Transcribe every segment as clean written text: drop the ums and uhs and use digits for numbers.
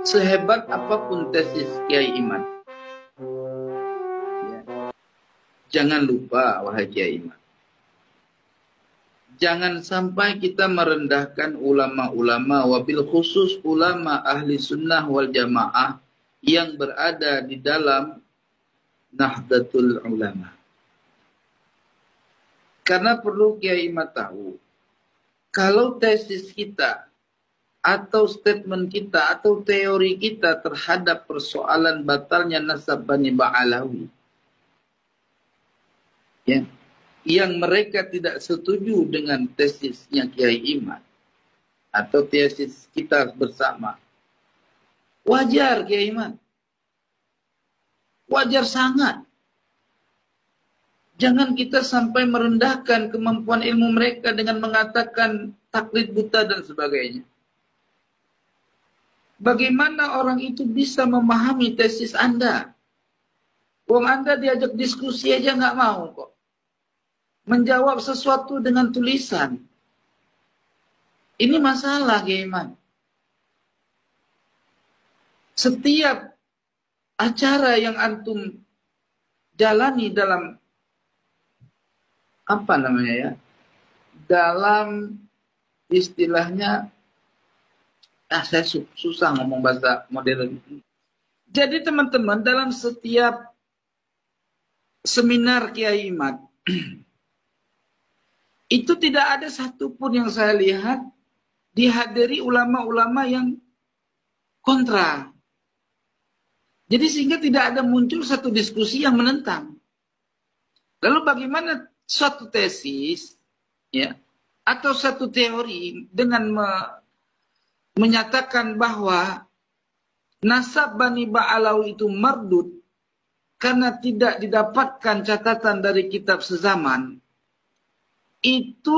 Sehebat apapun tesis Kiai Iman, ya, jangan lupa, wahai Kiai Iman, jangan sampai kita merendahkan ulama-ulama, wabil khusus ulama ahli sunnah wal jamaah yang berada di dalam Nahdlatul Ulama. Karena perlu Kiai Iman tahu, kalau tesis kita atau statement kita atau teori kita terhadap persoalan batalnya nasab Bani Ba'alawi, ya, yang mereka tidak setuju dengan tesisnya Kiai Iman atau tesis kita bersama, wajar Kiai Iman, wajar sangat. Jangan kita sampai merendahkan kemampuan ilmu mereka dengan mengatakan taklid buta dan sebagainya. Bagaimana orang itu bisa memahami tesis Anda? Wong Anda diajak diskusi aja nggak mau kok. Menjawab sesuatu dengan tulisan. Ini masalah, Gaiman. Setiap acara yang antum jalani dalam apa namanya ya? Dalam istilahnya, saya susah ngomong bahasa modern. Jadi teman-teman, dalam setiap seminar Kiai Iman, itu tidak ada satupun yang saya lihat dihadiri ulama-ulama yang kontra. Jadi sehingga tidak ada muncul satu diskusi yang menentang. Lalu bagaimana suatu tesis, ya, atau satu teori dengan menyatakan bahwa nasab Bani Ba'alawi itu mardud karena tidak didapatkan catatan dari kitab sezaman, itu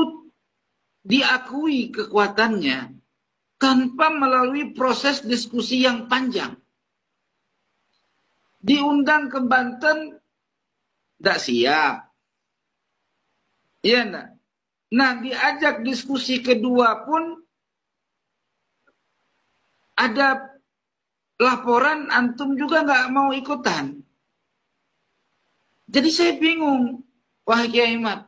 diakui kekuatannya tanpa melalui proses diskusi yang panjang. Diundang ke Banten, tidak siap. Iya enggak? Nah, diajak diskusi kedua pun ada laporan antum juga nggak mau ikutan. Jadi saya bingung, wahai Kiai Iman.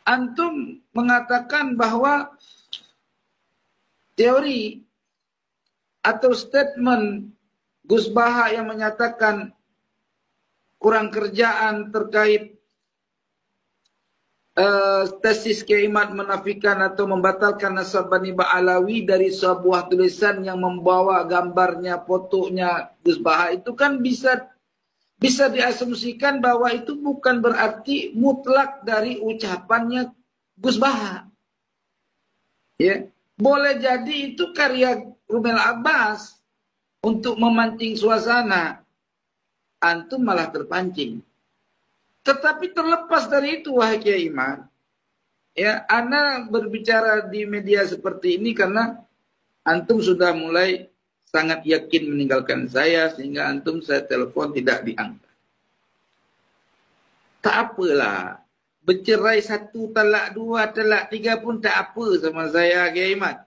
Antum mengatakan bahwa teori atau statement Gus Baha yang menyatakan kurang kerjaan terkait tesis Kiai Iman menafikan atau membatalkan nasab Bani Ba'alawi dari sebuah tulisan yang membawa gambarnya, fotonya Gus Baha, itu kan bisa diasumsikan bahwa itu bukan berarti mutlak dari ucapannya Gus Baha. Ya, boleh jadi itu karya Rumel Abbas untuk memancing suasana. Antum malah terpancing. Tetapi terlepas dari itu, wahai Kiai Iman, ya, Ana berbicara di media seperti ini karena antum sudah mulai sangat yakin meninggalkan saya, sehingga antum saya telepon tidak diangkat. Tak apalah, bercerai 1, talak 2, talak 3 pun tak apa sama saya, Kiai Iman.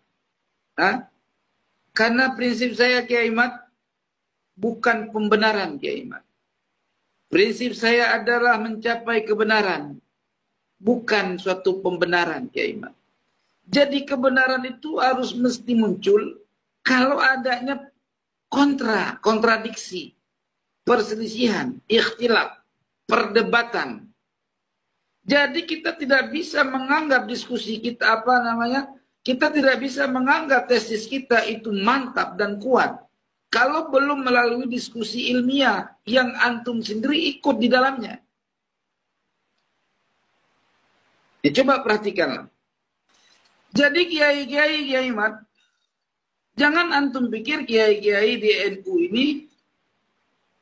Karena prinsip saya, Kiai Iman, bukan pembenaran, Kiai Iman. Prinsip saya adalah mencapai kebenaran, bukan suatu pembenaran, Kiai Iman. Jadi kebenaran itu harus mesti muncul kalau adanya kontradiksi, perselisihan, ikhtilaf, perdebatan. Jadi kita tidak bisa menganggap diskusi kita kita tidak bisa menganggap tesis kita itu mantap dan kuat kalau belum melalui diskusi ilmiah yang antum sendiri ikut di dalamnya. Ya, coba perhatikanlah. Jadi kiai-kiai Iman, jangan antum pikir kiai-kiai di NU ini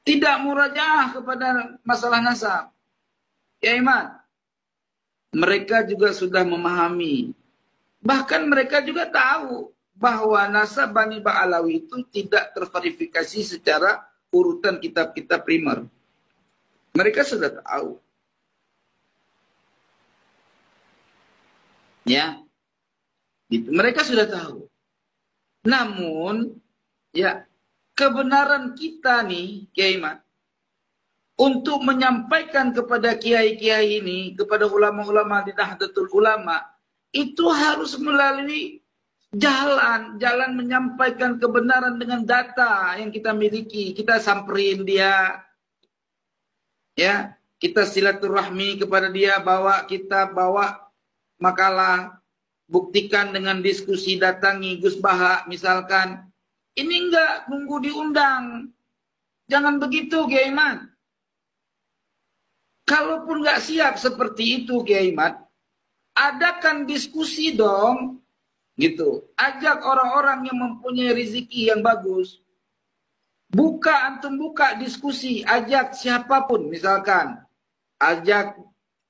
tidak murajaah kepada masalah nasab. Kiai Iman, mereka juga sudah memahami. Bahkan mereka juga tahu bahwa nasab Bani Ba'alawi itu tidak terverifikasi secara urutan kitab-kitab primer. Mereka sudah tahu. Ya, gitu. Mereka sudah tahu. Namun, ya, kebenaran kita nih, Kiai Mat, untuk menyampaikan kepada kiai-kiai ini, kepada ulama-ulama di Nahdlatul Ulama, itu harus melalui jalan menyampaikan kebenaran dengan data yang kita miliki. Kita samperin dia, ya, kita silaturahmi kepada dia, kita bawa makalah, buktikan dengan diskusi, datangi Gus Baha misalkan. Ini enggak nunggu diundang. Jangan begitu, Kiai Mat. Kalaupun enggak siap seperti itu, Kiai Mat, adakan diskusi dong. Gitu. Ajak orang-orang yang mempunyai rezeki yang bagus. Antum buka diskusi, ajak siapapun misalkan. Ajak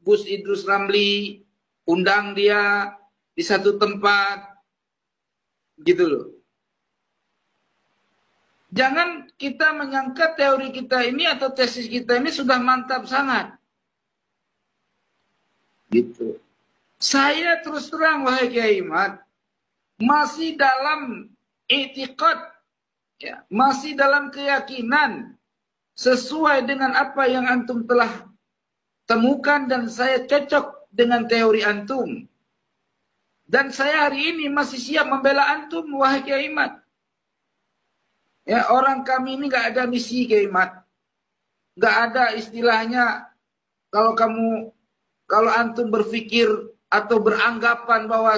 Gus Idrus Ramli, undang dia di satu tempat. Gitu loh. Jangan kita menyangka teori kita ini atau tesis kita ini sudah mantap sangat. Gitu. Saya terus terang, wahai Kiai Mat, masih dalam i'tiqad, ya, masih dalam keyakinan sesuai dengan apa yang antum telah temukan dan saya cocok dengan teori antum. Dan saya hari ini masih siap membela antum, wahai Kiai Mat. Ya, orang kami ini nggak ada misi, Kiai Mat. Nggak ada istilahnya kalau antum berpikir atau beranggapan bahwa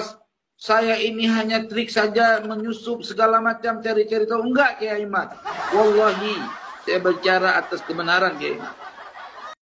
saya ini hanya trik saja menyusup segala macam cari-cari tahu. Enggak, Kiai Mat. Wallahi, saya bicara atas kebenaran, Kiai Mat.